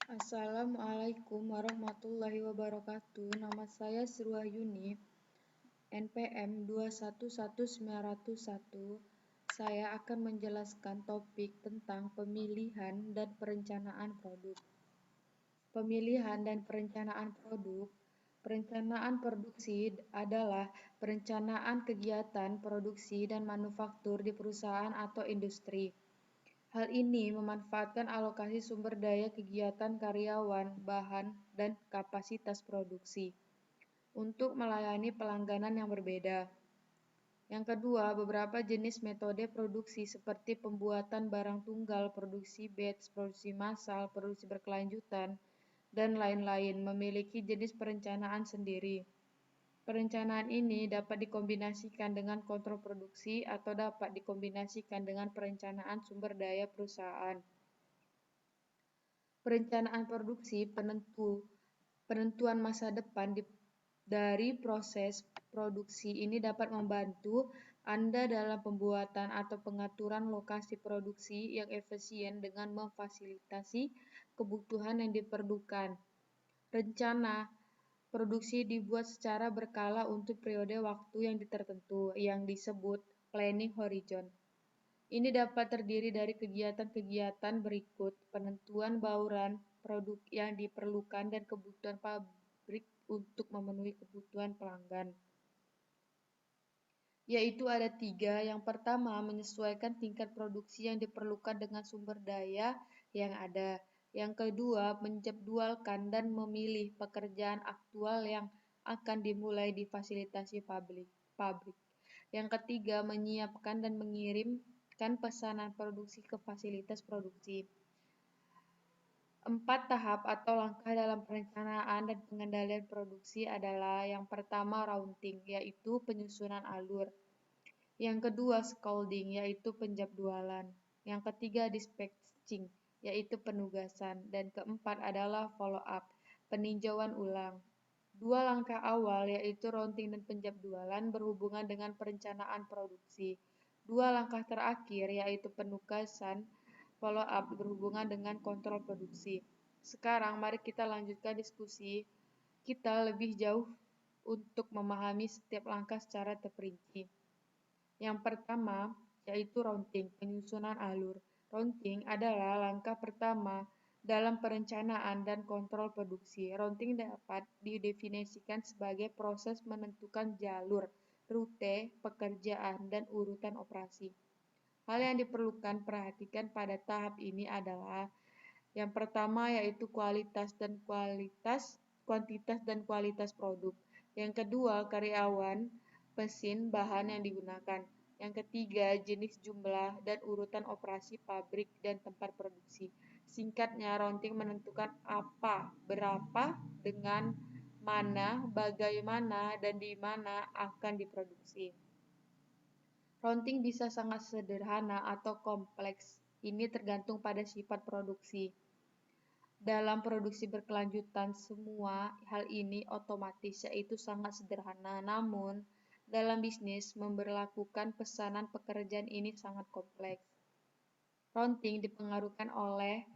Assalamualaikum warahmatullahi wabarakatuh. Nama saya Sriwahyuni, NPM 211901. Saya akan menjelaskan topik tentang pemilihan dan perencanaan produk. Pemilihan dan perencanaan produk. Perencanaan produksi adalah perencanaan kegiatan produksi dan manufaktur di perusahaan atau industri. Hal ini memanfaatkan alokasi sumber daya kegiatan karyawan, bahan, dan kapasitas produksi untuk melayani pelanggan yang berbeda. Yang kedua, beberapa jenis metode produksi seperti pembuatan barang tunggal, produksi batch, produksi massal, produksi berkelanjutan, dan lain-lain memiliki jenis perencanaan sendiri. Perencanaan ini dapat dikombinasikan dengan kontrol produksi atau dapat dikombinasikan dengan perencanaan sumber daya perusahaan. Perencanaan produksi penentuan masa depan dari proses produksi ini dapat membantu Anda dalam pembuatan atau pengaturan lokasi produksi yang efisien dengan memfasilitasi kebutuhan yang diperlukan. Rencana produksi dibuat secara berkala untuk periode waktu yang tertentu, yang disebut planning horizon. Ini dapat terdiri dari kegiatan-kegiatan berikut: penentuan bauran produk yang diperlukan dan kebutuhan pabrik untuk memenuhi kebutuhan pelanggan. Yaitu ada 3. Yang pertama, menyesuaikan tingkat produksi yang diperlukan dengan sumber daya yang ada. Yang kedua, menjadwalkan dan memilih pekerjaan aktual yang akan dimulai di fasilitasi pabrik. Yang ketiga, menyiapkan dan mengirimkan pesanan produksi ke fasilitas produksi. 4 tahap atau langkah dalam perencanaan dan pengendalian produksi adalah: yang pertama, routing, yaitu penyusunan alur. Yang kedua, scouting, yaitu penjadwalan. Yang ketiga, dispatching, yaitu penugasan. Dan keempat adalah follow-up, peninjauan ulang. 2 langkah awal, yaitu routing dan penjadwalan, berhubungan dengan perencanaan produksi. 2 langkah terakhir, yaitu penugasan, follow-up, berhubungan dengan kontrol produksi. Sekarang, mari kita lanjutkan diskusi kita lebih jauh untuk memahami setiap langkah secara terperinci. Yang pertama, yaitu routing, penyusunan alur. Routing adalah langkah pertama dalam perencanaan dan kontrol produksi. Routing dapat didefinisikan sebagai proses menentukan jalur, rute, pekerjaan, dan urutan operasi. Hal yang diperlukan perhatikan pada tahap ini adalah: yang pertama, yaitu kuantitas dan kualitas produk. Yang kedua, karyawan, mesin, bahan yang digunakan. Yang ketiga, jenis, jumlah, dan urutan operasi pabrik dan tempat produksi. Singkatnya, routing menentukan apa, berapa, dengan mana, bagaimana, dan di mana akan diproduksi. Routing bisa sangat sederhana atau kompleks. Ini tergantung pada sifat produksi. Dalam produksi berkelanjutan, semua hal ini otomatis, yaitu sangat sederhana. Namun, dalam bisnis, memberlakukan pesanan pekerjaan ini sangat kompleks. Routing dipengaruhi oleh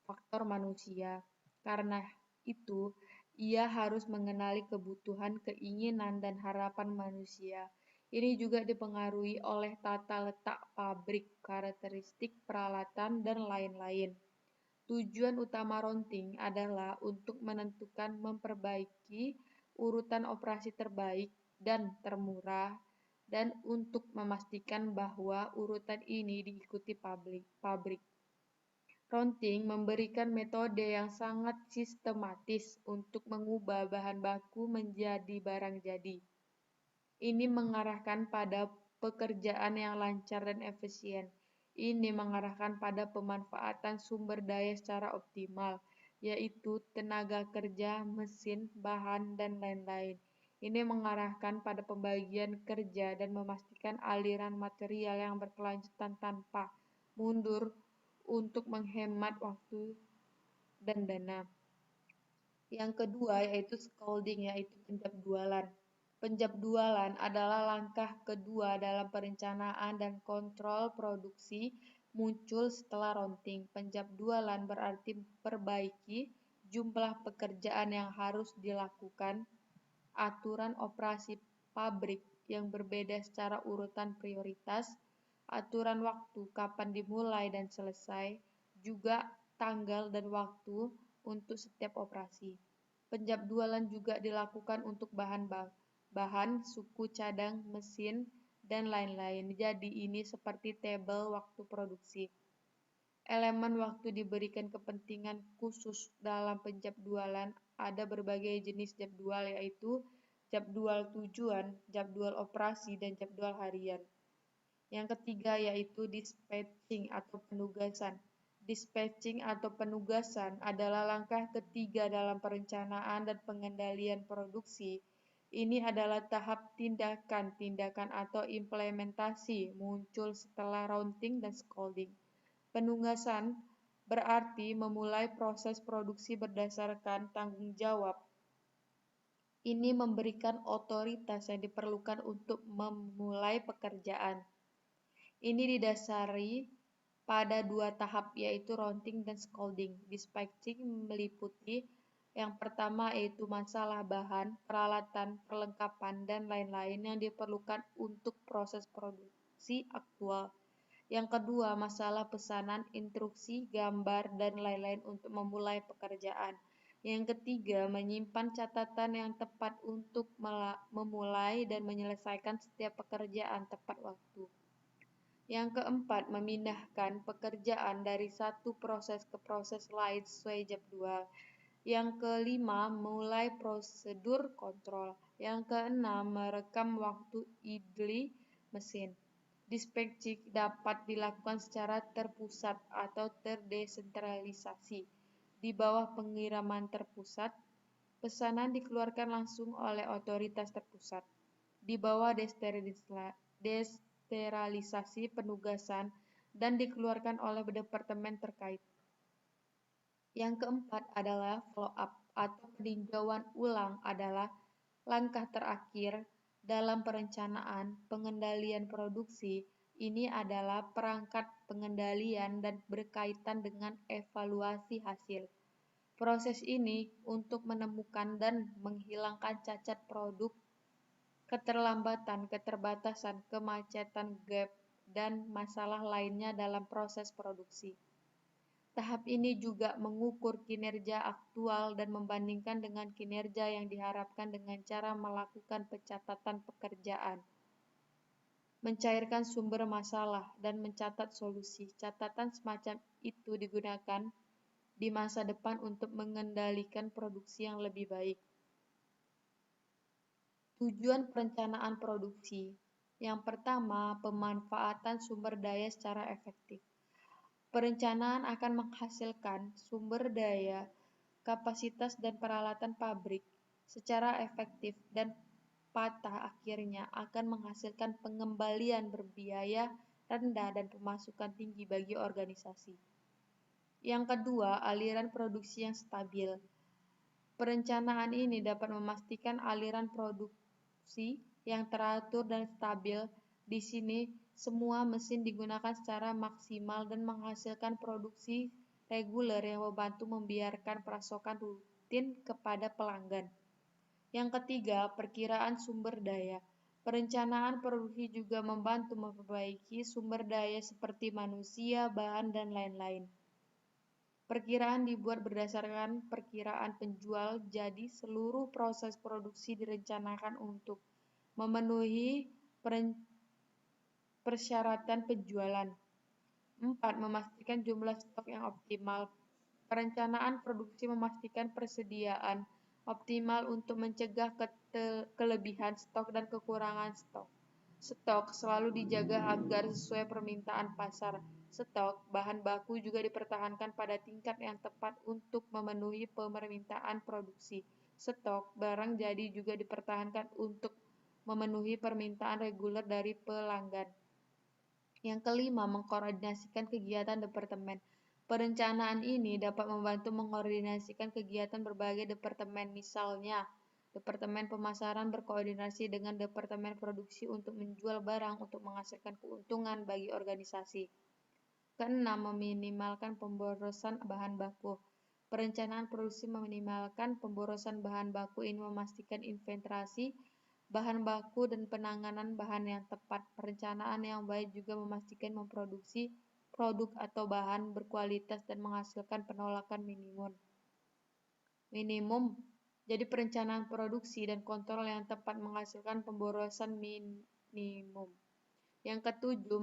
faktor manusia. Karena itu, ia harus mengenali kebutuhan, keinginan, dan harapan manusia. Ini juga dipengaruhi oleh tata letak pabrik, karakteristik peralatan, dan lain-lain. Tujuan utama routing adalah untuk menentukan memperbaiki urutan operasi terbaik dan termurah, dan untuk memastikan bahwa urutan ini diikuti pabrik. Routing memberikan metode yang sangat sistematis untuk mengubah bahan baku menjadi barang jadi. Ini mengarahkan pada pekerjaan yang lancar dan efisien. Ini mengarahkan pada pemanfaatan sumber daya secara optimal, yaitu tenaga kerja, mesin, bahan, dan lain-lain. Ini mengarahkan pada pembagian kerja dan memastikan aliran material yang berkelanjutan tanpa mundur untuk menghemat waktu dan dana. Yang kedua, yaitu scouting, yaitu penjadwalan. Penjadwalan adalah langkah kedua dalam perencanaan dan kontrol produksi muncul setelah routing. Penjadwalan berarti perbaiki jumlah pekerjaan yang harus dilakukan, aturan operasi pabrik yang berbeda secara urutan prioritas, aturan waktu kapan dimulai dan selesai, juga tanggal dan waktu untuk setiap operasi. Penjadwalan juga dilakukan untuk bahan, suku cadang, mesin, dan lain-lain. Jadi ini seperti tabel waktu produksi. Elemen waktu diberikan kepentingan khusus dalam penjadwalan. Ada berbagai jenis jadwal, yaitu jadwal tujuan, jadwal operasi, dan jadwal harian. Yang ketiga yaitu dispatching atau penugasan. Dispatching atau penugasan adalah langkah ketiga dalam perencanaan dan pengendalian produksi. Ini adalah tahap tindakan atau implementasi muncul setelah routing dan scoping. Penugasan berarti memulai proses produksi berdasarkan tanggung jawab. Ini memberikan otoritas yang diperlukan untuk memulai pekerjaan. Ini didasari pada dua tahap, yaitu routing dan scoping. Dispatching meliputi yang pertama yaitu masalah bahan, peralatan, perlengkapan, dan lain-lain yang diperlukan untuk proses produksi aktual. Yang kedua, masalah pesanan, instruksi, gambar, dan lain-lain untuk memulai pekerjaan. Yang ketiga, menyimpan catatan yang tepat untuk memulai dan menyelesaikan setiap pekerjaan tepat waktu. Yang keempat, memindahkan pekerjaan dari satu proses ke proses lain sesuai jadwal. Yang kelima, mulai prosedur kontrol. Yang keenam, merekam waktu idle mesin. Dispatching dapat dilakukan secara terpusat atau terdesentralisasi. Di bawah pengiriman terpusat, pesanan dikeluarkan langsung oleh otoritas terpusat. Di bawah desentralisasi penugasan dan dikeluarkan oleh departemen terkait. Yang keempat adalah follow-up atau peninjauan ulang adalah langkah terakhir dalam perencanaan pengendalian produksi. Ini adalah perangkat pengendalian dan berkaitan dengan evaluasi hasil. Proses ini untuk menemukan dan menghilangkan cacat produk, keterlambatan, keterbatasan, kemacetan, gap, dan masalah lainnya dalam proses produksi. Tahap ini juga mengukur kinerja aktual dan membandingkan dengan kinerja yang diharapkan dengan cara melakukan pencatatan pekerjaan, mencairkan sumber masalah, dan mencatat solusi. Catatan semacam itu digunakan di masa depan untuk mengendalikan produksi yang lebih baik. Tujuan perencanaan produksi. Yang pertama, pemanfaatan sumber daya secara efektif. Perencanaan akan menghasilkan sumber daya, kapasitas, dan peralatan pabrik secara efektif dan pada akhirnya akan menghasilkan pengembalian berbiaya rendah dan pemasukan tinggi bagi organisasi. Yang kedua, aliran produksi yang stabil. Perencanaan ini dapat memastikan aliran produksi yang teratur dan stabil. Di sini, semua mesin digunakan secara maksimal dan menghasilkan produksi reguler yang membantu membiarkan pasokan rutin kepada pelanggan. Yang ketiga, perkiraan sumber daya. Perencanaan produksi juga membantu memperbaiki sumber daya seperti manusia, bahan, dan lain-lain. Perkiraan dibuat berdasarkan perkiraan penjual, jadi seluruh proses produksi direncanakan untuk memenuhi persyaratan penjualan. 4. Memastikan jumlah stok yang optimal. Perencanaan produksi memastikan persediaan optimal untuk mencegah kelebihan stok dan kekurangan stok. Stok selalu dijaga agar sesuai permintaan pasar. Stok bahan baku juga dipertahankan pada tingkat yang tepat untuk memenuhi permintaan produksi. Stok barang jadi juga dipertahankan untuk memenuhi permintaan reguler dari pelanggan. Yang kelima, mengkoordinasikan kegiatan departemen. Perencanaan ini dapat membantu mengkoordinasikan kegiatan berbagai departemen, misalnya Departemen Pemasaran berkoordinasi dengan Departemen Produksi untuk menjual barang untuk menghasilkan keuntungan bagi organisasi. Keenam, meminimalkan pemborosan bahan baku. Perencanaan produksi meminimalkan pemborosan bahan baku ini memastikan inventarasi bahan baku dan penanganan bahan yang tepat. Perencanaan yang baik juga memastikan memproduksi produk atau bahan berkualitas dan menghasilkan penolakan minimum. Jadi perencanaan produksi dan kontrol yang tepat menghasilkan pemborosan minimum. Yang ketujuh,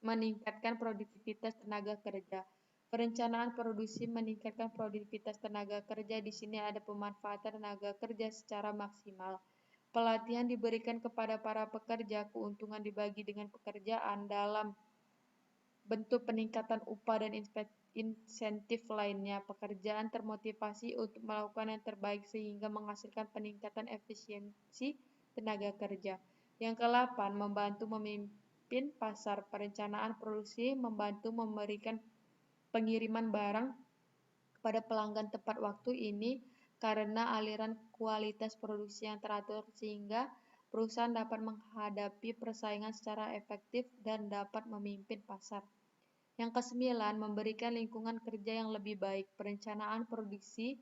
meningkatkan produktivitas tenaga kerja. Perencanaan produksi meningkatkan produktivitas tenaga kerja. Di sini ada pemanfaatan tenaga kerja secara maksimal. Pelatihan diberikan kepada para pekerja, keuntungan dibagi dengan pekerjaan dalam bentuk peningkatan upah dan insentif lainnya. Pekerjaan termotivasi untuk melakukan yang terbaik sehingga menghasilkan peningkatan efisiensi tenaga kerja. Yang ke-8, membantu memimpin pasar. Perencanaan produksi membantu memberikan pengiriman barang kepada pelanggan tepat waktu ini karena aliran kualitas produksi yang teratur sehingga perusahaan dapat menghadapi persaingan secara efektif dan dapat memimpin pasar. Yang ke-9, memberikan lingkungan kerja yang lebih baik. Perencanaan produksi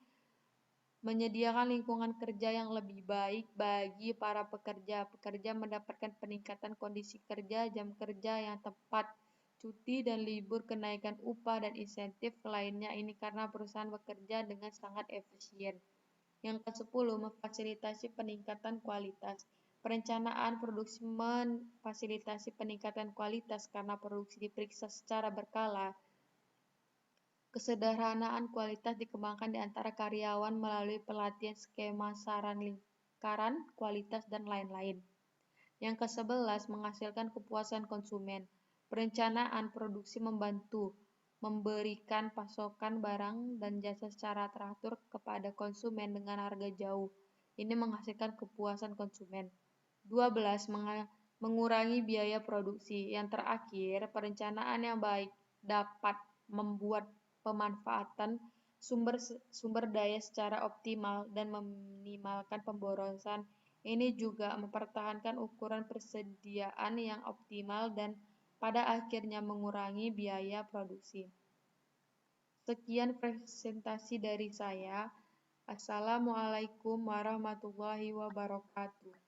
menyediakan lingkungan kerja yang lebih baik bagi para pekerja. Pekerja mendapatkan peningkatan kondisi kerja, jam kerja yang tepat, cuti dan libur, kenaikan upah, dan insentif lainnya ini karena perusahaan bekerja dengan sangat efisien. Yang ke-10, memfasilitasi peningkatan kualitas. Perencanaan produksi memfasilitasi peningkatan kualitas karena produksi diperiksa secara berkala. Kesederhanaan kualitas dikembangkan di antara karyawan melalui pelatihan skema saran lingkaran kualitas dan lain-lain. Yang ke-11, menghasilkan kepuasan konsumen. Perencanaan produksi membantu memberikan pasokan barang dan jasa secara teratur kepada konsumen dengan harga jauh. Ini menghasilkan kepuasan konsumen. 12, mengurangi biaya produksi. Yang terakhir, perencanaan yang baik dapat membuat pemanfaatan sumber daya secara optimal dan meminimalkan pemborosan. Ini juga mempertahankan ukuran persediaan yang optimal dan pada akhirnya mengurangi biaya produksi. Sekian presentasi dari saya. Assalamualaikum warahmatullahi wabarakatuh.